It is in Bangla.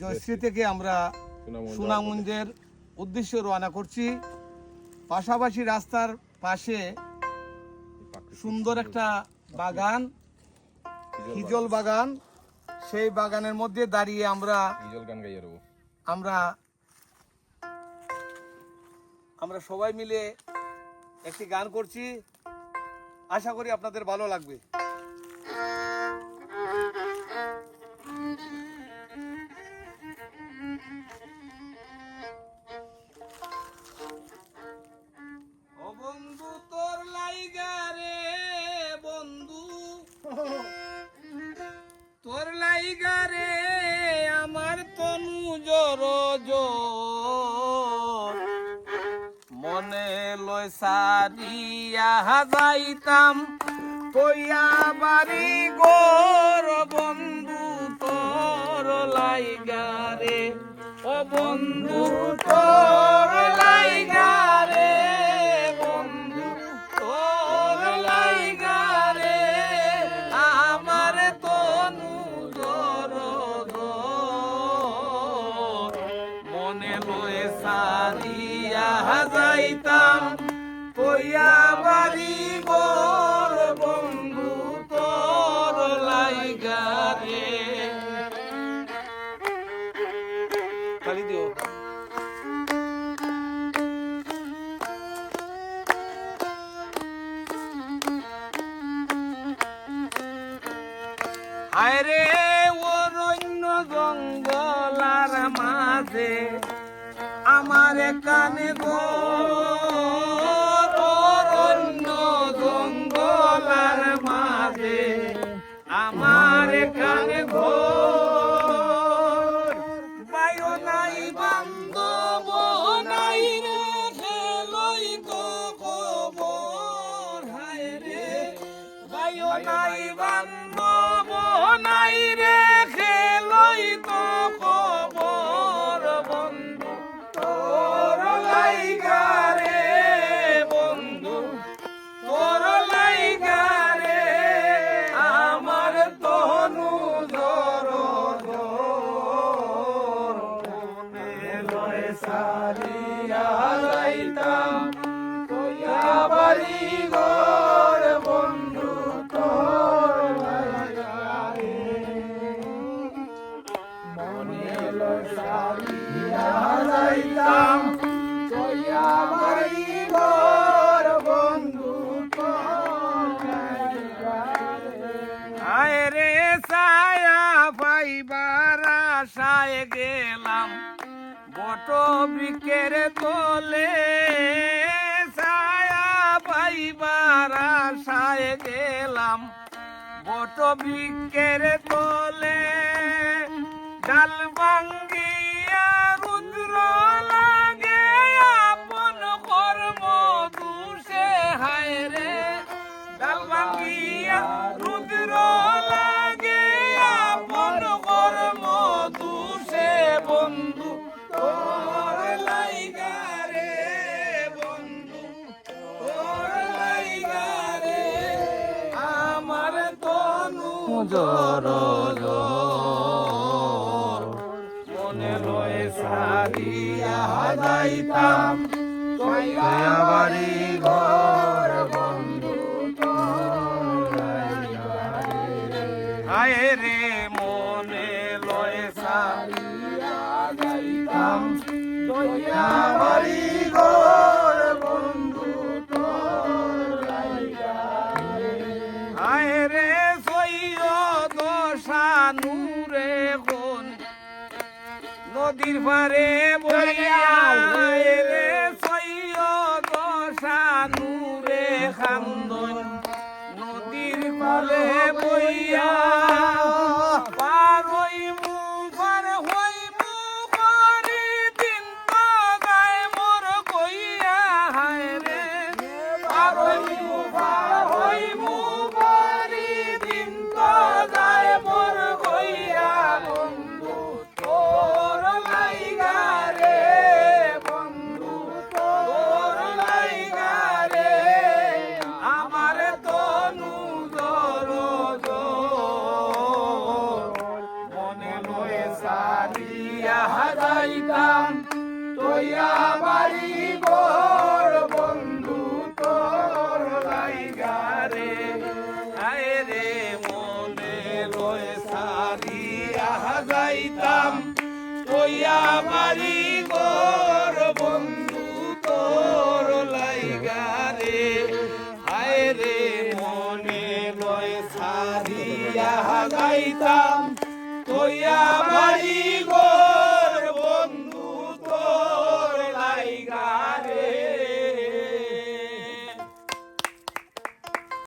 জয়শ্রী থেকে আমরা সুনামগঞ্জের উদ্দেশ্যে রওনা করছি। পাশাপাশি রাস্তার পাশে সুন্দর একটা বাগান, হিজল বাগান। সেই বাগানের মধ্যে দাঁড়িয়ে আমরা সবাই মিলে একটি গান করছি। আশা করি আপনাদের ভালো লাগবে। ও বন্ধু তোর লাইগা রে বন্ধু, তোর লাইগা রে আমার তনু জর জর, মনে লয় সারিয়া যাইতাম কইয়া বাড়ি গোর বন্ধু তোর লাইগা রে। ও বন্ধু তোর লাইগা রে বন্ধু, তোর লাইগা রে আমার তনু জর জর, মনে লয় সারিয়া যাইতাম কইয়া বাড়ি গোর বন্ধু তোর লাইগা রে। খালি দিও। আরে অরণ্য জঙ্গলার মাঝে আমার কানে ঘর, অরণ্য জঙ্গলার মাঝে আমার কানে ঘর, বায়ু নাই বান্ধব নাই রে খেলই তো খবর, হায় রে বায়ু নাই বান্ধব নাই রে খেলই তো খবর বন্ধু তোর লাইগা রে বন্ধু, তোর লাইগা রে আমার তনু জর জর, মনে লয় সারিয়া যাইতাম কইয়া বাড়ি ঘর বন্ধু তোর লাইগা রে, মনে লয় সারিয়া যাইতাম কইয়া বাড়ি ঘর বন্ধু তোর লাইগা রে। আয় রে ছায়া পাইবার আশায় গেলাম বট বৃক্ষের তলে, ছায়া পাইবার আশায় গেলাম বট বৃক্ষের তলে, ডাল ভাঙ্গিয়া রুদ্র লাগে আপন কর্ম দুষে, হায় রে ডাল ভাঙ্গিয়া রুদ্র লাগে আপন কর্ম দুষে বন্ধু তোর লাইগা রে বন্ধু, তোর লাইগা রে আমার তনু জর জর, মনে লয় সারিয়া যাইতাম কইয়া বাড়ি ঘর বন্ধু তোর লাইগা রে। আয় রে মনে লয় সারিয়া যাইতাম কইয়া বাড়ি ঘর বন্ধু তোর লাইগা রে। আয় রে সৈয়দ শানুরে কোন নদীর পারে বইয়া, রে সৈয়দ শানুরে খান্দন নদীর পারে বইয়া, পার হইমু পার হইমু পারি দিন তো গায় মোর কইয়া, হায় রে পার হইমু পারি দিন তো গায় মোর কইয়া বন্ধু তোর লাইগা রে বন্ধু, তোর লাইগা রে আমার তনু জর জর, সারিয়া যাইতাম তোয়া বাড়ি গোর বন্ধু তোর লাইগা রে আয় রে মনে লয় সারিয়া যাইতাম তোয়া বাড়ি গোর বন্ধু তোর লাইগা রে আয় রে মনে লয় সারিয়া যাইতাম তোয়া বাড়ি গো